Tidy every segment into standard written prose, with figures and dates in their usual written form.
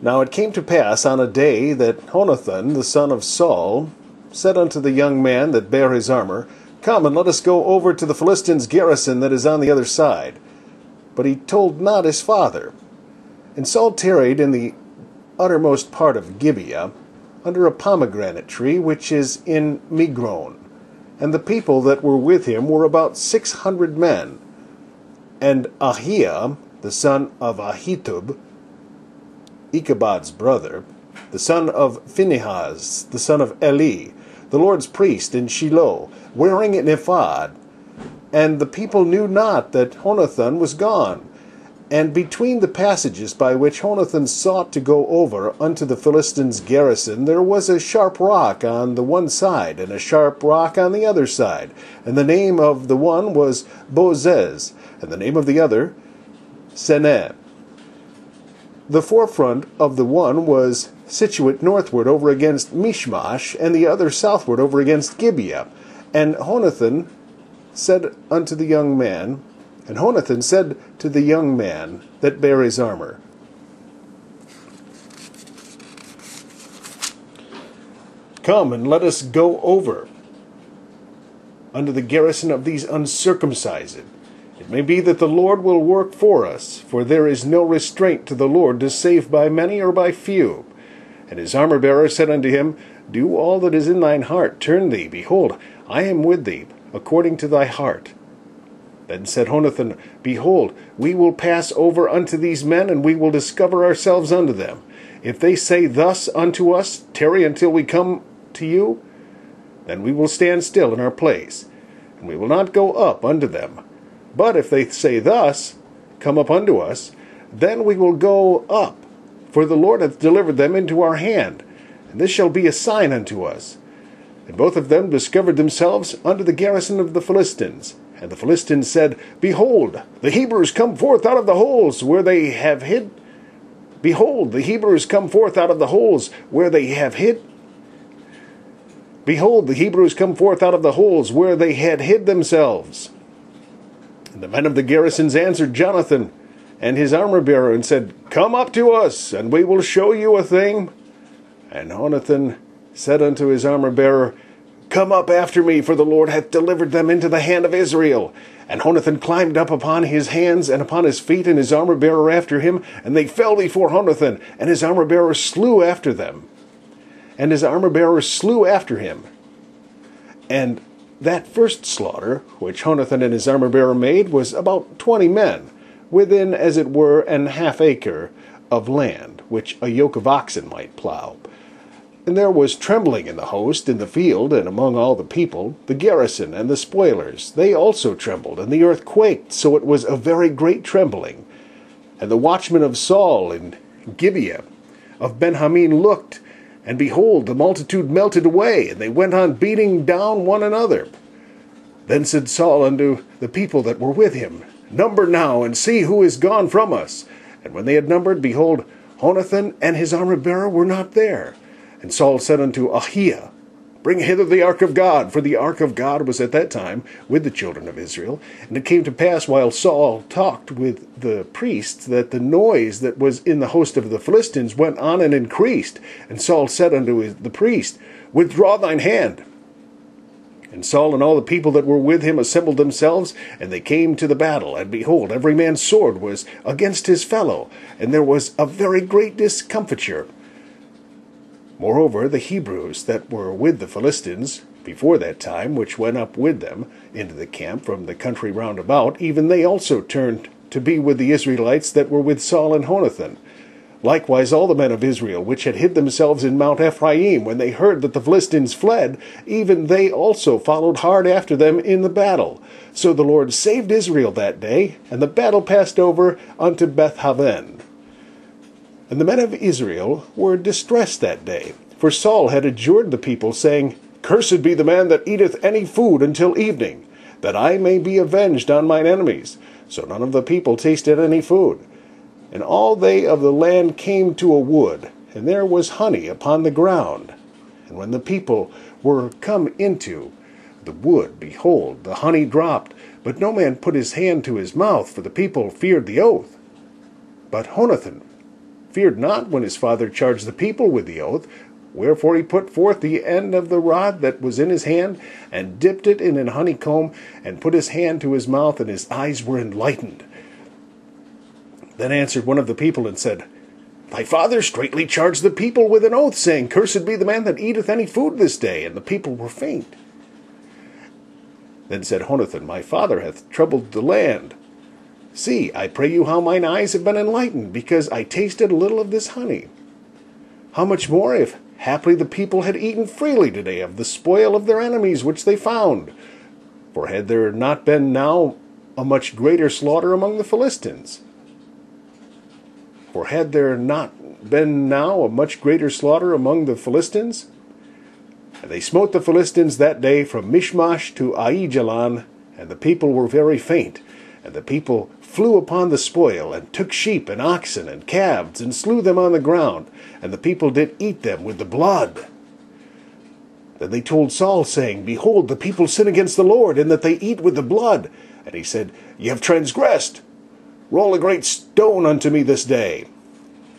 Now it came to pass on a day that Jonathan, the son of Saul, said unto the young man that bare his armour, Come, and let us go over to the Philistines' garrison that is on the other side. But he told not his father. And Saul tarried in the uttermost part of Gibeah, under a pomegranate tree which is in Migron. And the people that were with him were about 600 men. And Ahiah, the son of Ahitub, Ichabod's brother, the son of Phinehas, the son of Eli, the Lord's priest in Shiloh, wearing an ephod. And the people knew not that Jonathan was gone. And between the passages by which Jonathan sought to go over unto the Philistines' garrison, there was a sharp rock on the one side, and a sharp rock on the other side. And the name of the one was Bozez, and the name of the other Seneh. The forefront of the one was situate northward over against Michmash, and the other southward over against Gibeah. And Jonathan said unto the young man, to the young man that bare his armour, Come, and let us go over unto the garrison of these uncircumcised. It may be that the Lord will work for us, for there is no restraint to the Lord to save by many or by few. And his armor-bearer said unto him, Do all that is in thine heart, turn thee, behold, I am with thee, according to thy heart. Then said Jonathan, Behold, we will pass over unto these men, and we will discover ourselves unto them. If they say thus unto us, Tarry until we come to you, then we will stand still in our place, and we will not go up unto them. But if they say thus, Come up unto us, then we will go up, for the Lord hath delivered them into our hand, and this shall be a sign unto us. And both of them discovered themselves unto the garrison of the Philistines. And the Philistines said, Behold, the Hebrews come forth out of the holes where they have hid. Behold, the Hebrews come forth out of the holes where they have hid. Behold, the Hebrews come forth out of the holes where they had hid themselves. And the men of the garrisons answered Jonathan and his armor-bearer, and said, Come up to us, and we will show you a thing. And Jonathan said unto his armor-bearer, Come up after me, for the Lord hath delivered them into the hand of Israel. And Jonathan climbed up upon his hands and upon his feet, and his armor-bearer after him, and they fell before Jonathan, and his armor-bearer slew after them. And his armor-bearer slew after him. And that first slaughter, which Jonathan and his armor-bearer made, was about 20 men, within, as it were, an half acre of land, which a yoke of oxen might plow. And there was trembling in the host, in the field, and among all the people, the garrison and the spoilers. They also trembled, and the earth quaked, so it was a very great trembling. And the watchmen of Saul in Gibeah of Benjamin looked, and behold, the multitude melted away, and they went on beating down one another. Then said Saul unto the people that were with him, Number now, and see who is gone from us. And when they had numbered, behold, Jonathan and his armor-bearer were not there. And Saul said unto Ahiah, Bring hither the ark of God, for the ark of God was at that time with the children of Israel. And it came to pass, while Saul talked with the priests, that the noise that was in the host of the Philistines went on and increased. And Saul said unto the priest, Withdraw thine hand. And Saul and all the people that were with him assembled themselves, and they came to the battle. And behold, every man's sword was against his fellow, and there was a very great discomfiture. Moreover, the Hebrews that were with the Philistines before that time, which went up with them into the camp from the country round about, even they also turned to be with the Israelites that were with Saul and Jonathan. Likewise all the men of Israel, which had hid themselves in Mount Ephraim, when they heard that the Philistines fled, even they also followed hard after them in the battle. So the Lord saved Israel that day, and the battle passed over unto Beth-haven. And the men of Israel were distressed that day, for Saul had adjured the people, saying, Cursed be the man that eateth any food until evening, that I may be avenged on mine enemies. So none of the people tasted any food. And all they of the land came to a wood, and there was honey upon the ground. And when the people were come into the wood, behold, the honey dropped, but no man put his hand to his mouth, for the people feared the oath. But Jonathan feared not when his father charged the people with the oath. Wherefore he put forth the end of the rod that was in his hand, and dipped it in an honeycomb, and put his hand to his mouth, and his eyes were enlightened. Then answered one of the people, and said, Thy father straitly charged the people with an oath, saying, Cursed be the man that eateth any food this day. And the people were faint. Then said Jonathan, My father hath troubled the land. See, I pray you how mine eyes have been enlightened, because I tasted a little of this honey. How much more if haply the people had eaten freely today of the spoil of their enemies which they found? For had there not been now a much greater slaughter among the Philistines? For had there not been now a much greater slaughter among the Philistines? And they smote the Philistines that day from Michmash to Aijalon, and the people were very faint. And the people flew upon the spoil, and took sheep and oxen and calves, and slew them on the ground, and the people did eat them with the blood. Then they told Saul, saying, Behold, the people sin against the Lord, in that they eat with the blood. And he said, Ye have transgressed. Roll a great stone unto me this day.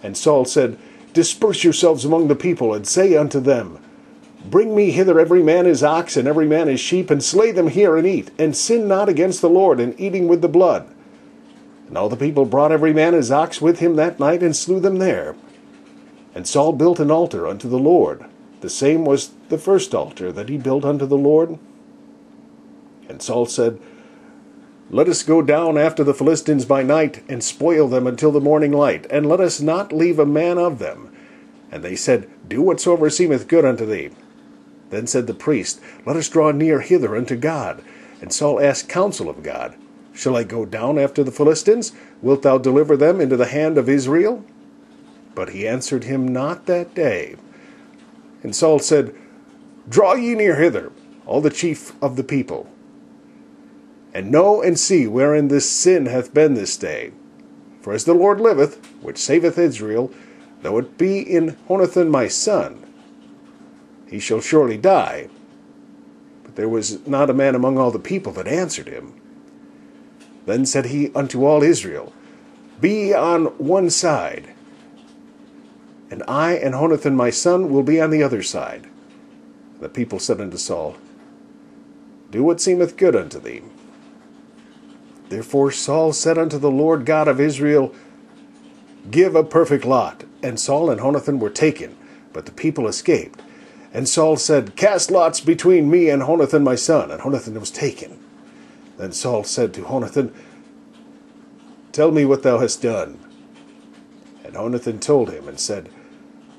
And Saul said, Disperse yourselves among the people, and say unto them, Bring me hither every man his ox, and every man his sheep, and slay them here, and eat, and sin not against the Lord in eating with the blood. And all the people brought every man his ox with him that night, and slew them there. And Saul built an altar unto the Lord. The same was the first altar that he built unto the Lord. And Saul said, Let us go down after the Philistines by night, and spoil them until the morning light, and let us not leave a man of them. And they said, Do whatsoever seemeth good unto thee. Then said the priest, Let us draw near hither unto God. And Saul asked counsel of God, Shall I go down after the Philistines? Wilt thou deliver them into the hand of Israel? But he answered him not that day. And Saul said, Draw ye near hither, all the chief of the people, and know and see wherein this sin hath been this day. For as the Lord liveth, which saveth Israel, though it be in Jonathan my son, he shall surely die. But there was not a man among all the people that answered him. Then said he unto all Israel, Be ye on one side, and I and Jonathan my son will be on the other side. And the people said unto Saul, Do what seemeth good unto thee. Therefore Saul said unto the Lord God of Israel, Give a perfect lot. And Saul and Jonathan were taken, but the people escaped. And Saul said, Cast lots between me and Jonathan my son. And Jonathan was taken. Then Saul said to Jonathan, Tell me what thou hast done. And Jonathan told him, and said,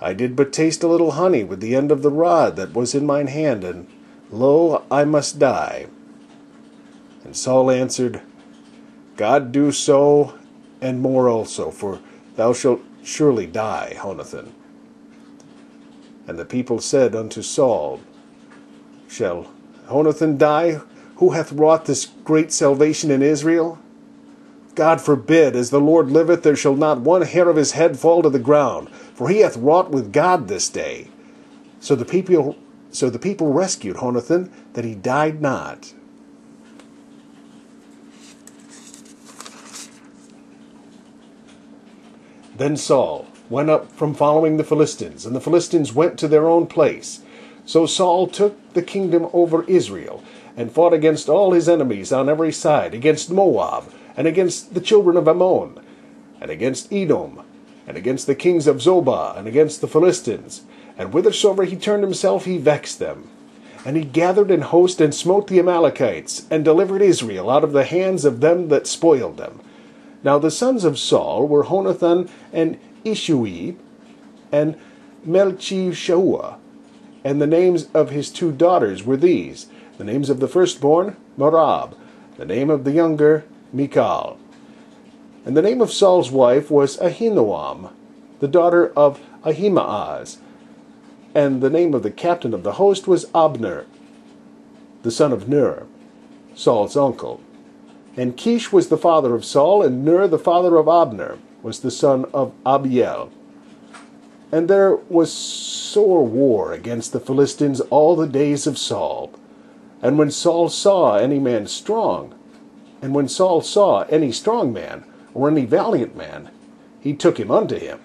I did but taste a little honey with the end of the rod that was in mine hand, and lo, I must die. And Saul answered, God do so, and more also, for thou shalt surely die, Jonathan. And the people said unto Saul, Shall Jonathan die, who hath wrought this great salvation in Israel? God forbid, as the Lord liveth, there shall not one hair of his head fall to the ground, for he hath wrought with God this day. So the people rescued Jonathan, that he died not. Then Saul went up from following the Philistines, and the Philistines went to their own place. So Saul took the kingdom over Israel, and fought against all his enemies on every side, against Moab, and against the children of Ammon, and against Edom, and against the kings of Zobah, and against the Philistines. And whithersoever he turned himself, he vexed them. And he gathered an host, and smote the Amalekites, and delivered Israel out of the hands of them that spoiled them. Now the sons of Saul were Jonathan, and Ishui, and Melchishua. And the names of his two daughters were these: the names of the firstborn, Merab; the name of the younger, Michal. And the name of Saul's wife was Ahinoam, the daughter of Ahimaaz. And the name of the captain of the host was Abner, the son of Ner, Saul's uncle. And Kish was the father of Saul, and Ner the father of Abner was the son of Abiel. And there was sore war against the Philistines all the days of Saul. And when Saul saw any man strong, and when Saul saw any strong man, or any valiant man, he took him unto him.